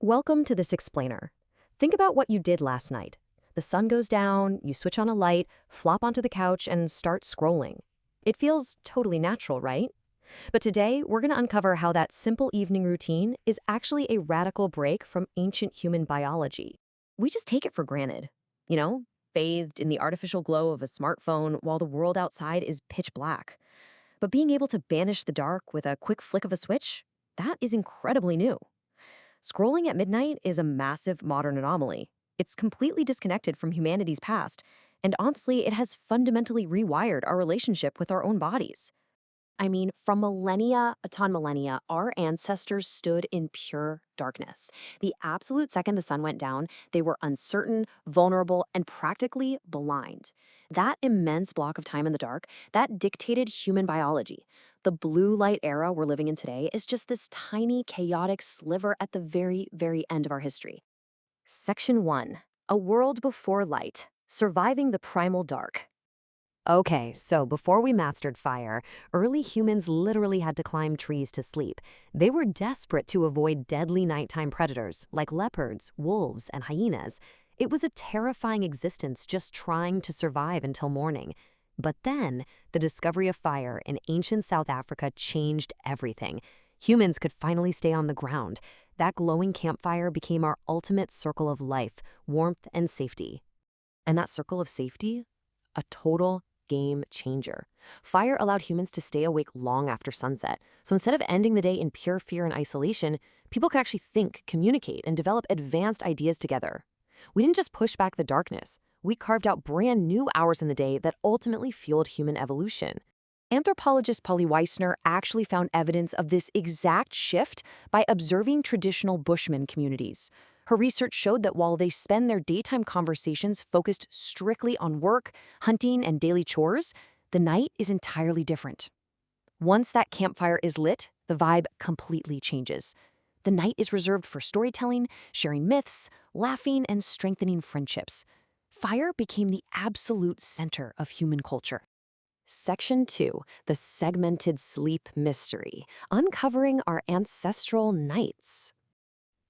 Welcome to this explainer. Think about what you did last night. The sun goes down, you switch on a light, flop onto the couch, and start scrolling. It feels totally natural, right? But today, we're going to uncover how that simple evening routine is actually a radical break from ancient human biology. We just take it for granted. You know, bathed in the artificial glow of a smartphone while the world outside is pitch black. But being able to banish the dark with a quick flick of a switch, that is incredibly new. Scrolling at midnight is a massive modern anomaly. It's completely disconnected from humanity's past, and honestly, it has fundamentally rewired our relationship with our own bodies. I mean, from millennia upon millennia, our ancestors stood in pure darkness. The absolute second the sun went down, they were uncertain, vulnerable, and practically blind. That immense block of time in the dark, that dictated human biology. The blue light era we're living in today is just this tiny, chaotic sliver at the very, very end of our history. Section 1. A world before light. Surviving the primal dark. Okay, so before we mastered fire, early humans literally had to climb trees to sleep. They were desperate to avoid deadly nighttime predators like leopards, wolves, and hyenas. It was a terrifying existence just trying to survive until morning. But then, the discovery of fire in ancient South Africa changed everything. Humans could finally stay on the ground. That glowing campfire became our ultimate circle of life, warmth, and safety. And that circle of safety? A total game changer. Fire allowed humans to stay awake long after sunset. So instead of ending the day in pure fear and isolation, people could actually think, communicate, and develop advanced ideas together. We didn't just push back the darkness. We carved out brand new hours in the day that ultimately fueled human evolution. Anthropologist Polly Weissner actually found evidence of this exact shift by observing traditional Bushman communities. Her research showed that while they spend their daytime conversations focused strictly on work, hunting, and daily chores, the night is entirely different. Once that campfire is lit, the vibe completely changes. The night is reserved for storytelling, sharing myths, laughing, and strengthening friendships. Fire became the absolute center of human culture. Section 2. The Segmented Sleep Mystery. Uncovering our ancestral nights.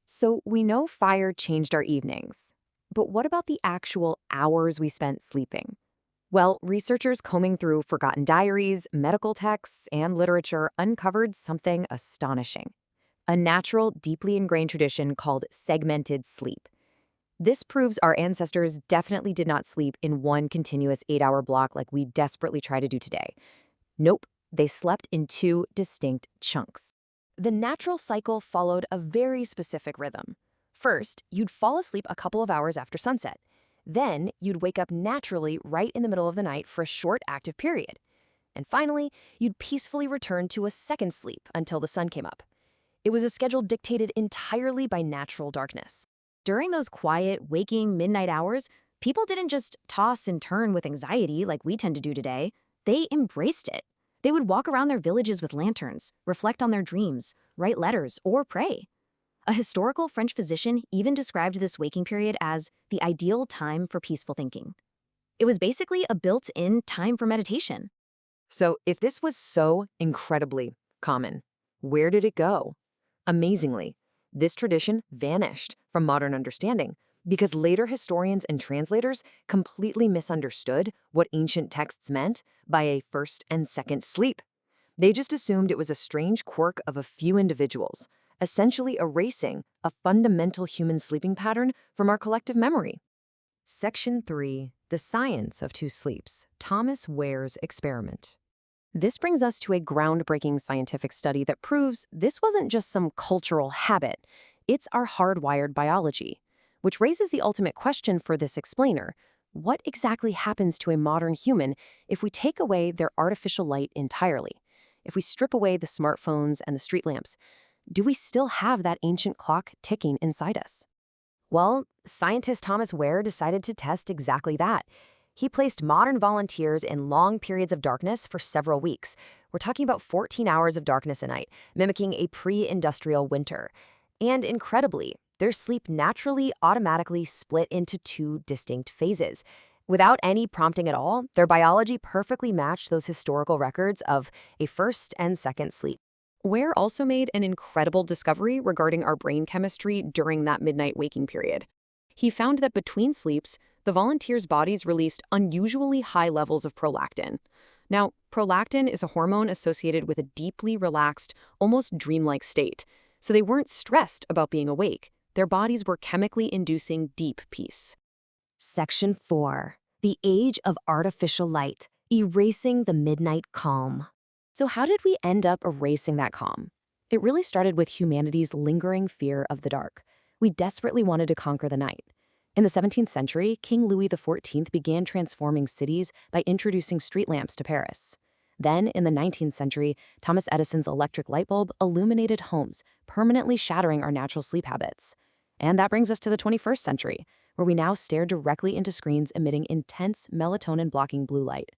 So we know fire changed our evenings. But what about the actual hours we spent sleeping? Well, researchers combing through forgotten diaries, medical texts, and literature uncovered something astonishing. A natural, deeply ingrained tradition called segmented sleep. This proves our ancestors definitely did not sleep in one continuous 8-hour block like we desperately try to do today. Nope, they slept in two distinct chunks. The natural cycle followed a very specific rhythm. First, you'd fall asleep a couple of hours after sunset. Then, you'd wake up naturally right in the middle of the night for a short active period. And finally, you'd peacefully return to a second sleep until the sun came up. It was a schedule dictated entirely by natural darkness. During those quiet, waking midnight hours, people didn't just toss and turn with anxiety like we tend to do today. They embraced it. They would walk around their villages with lanterns, reflect on their dreams, write letters, or pray. A historical French physician even described this waking period as the ideal time for peaceful thinking. It was basically a built-in time for meditation. So if this was so incredibly common, where did it go? Amazingly, this tradition vanished from modern understanding because later historians and translators completely misunderstood what ancient texts meant by a first and second sleep. They just assumed it was a strange quirk of a few individuals, essentially erasing a fundamental human sleeping pattern from our collective memory. Section 3. The Science of Two Sleeps. Thomas Ware's Experiment. This brings us to a groundbreaking scientific study that proves this wasn't just some cultural habit, it's our hardwired biology. Which raises the ultimate question for this explainer. What exactly happens to a modern human if we take away their artificial light entirely? If we strip away the smartphones and the street lamps, do we still have that ancient clock ticking inside us? Well, scientist Thomas Ware decided to test exactly that. He placed modern volunteers in long periods of darkness for several weeks. We're talking about 14 hours of darkness a night, mimicking a pre-industrial winter. And incredibly, their sleep naturally automatically split into two distinct phases. Without any prompting at all, their biology perfectly matched those historical records of a first and second sleep. Ware also made an incredible discovery regarding our brain chemistry during that midnight waking period. He found that between sleeps, the volunteers' bodies released unusually high levels of prolactin. Now, prolactin is a hormone associated with a deeply relaxed, almost dreamlike state, so they weren't stressed about being awake. Their bodies were chemically inducing deep peace. Section 4. The Age of Artificial Light, Erasing the Midnight Calm. So how did we end up erasing that calm? It really started with humanity's lingering fear of the dark. We desperately wanted to conquer the night. In the 17th century, King Louis XIV began transforming cities by introducing street lamps to Paris. Then, in the 19th century, Thomas Edison's electric light bulb illuminated homes, permanently shattering our natural sleep habits. And that brings us to the 21st century, where we now stare directly into screens emitting intense melatonin-blocking blue light.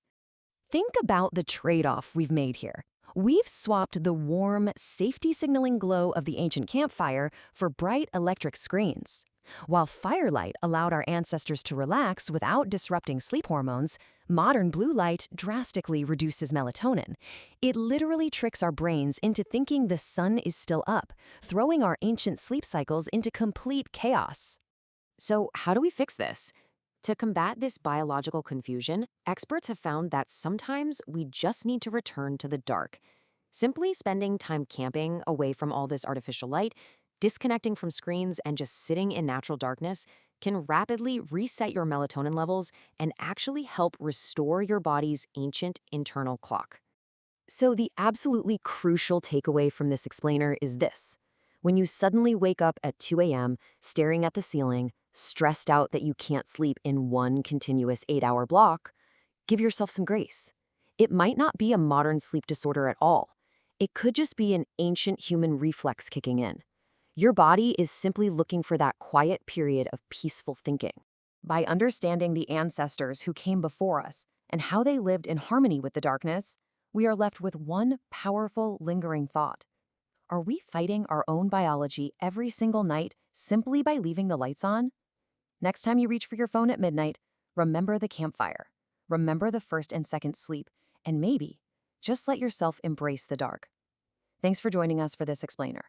Think about the trade-off we've made here. We've swapped the warm, safety-signaling glow of the ancient campfire for bright electric screens. While firelight allowed our ancestors to relax without disrupting sleep hormones, modern blue light drastically reduces melatonin. It literally tricks our brains into thinking the sun is still up, throwing our ancient sleep cycles into complete chaos. So how do we fix this? To combat this biological confusion, experts have found that sometimes we just need to return to the dark. Simply spending time camping away from all this artificial light, disconnecting from screens, and just sitting in natural darkness can rapidly reset your melatonin levels and actually help restore your body's ancient internal clock. So the absolutely crucial takeaway from this explainer is this. When you suddenly wake up at 2 a.m., staring at the ceiling, stressed out that you can't sleep in one continuous 8-hour block, give yourself some grace. It might not be a modern sleep disorder at all. It could just be an ancient human reflex kicking in. Your body is simply looking for that quiet period of peaceful thinking. By understanding the ancestors who came before us and how they lived in harmony with the darkness, we are left with one powerful, lingering thought. Are we fighting our own biology every single night simply by leaving the lights on? Next time you reach for your phone at midnight, remember the campfire. Remember the first and second sleep, and maybe just let yourself embrace the dark. Thanks for joining us for this explainer.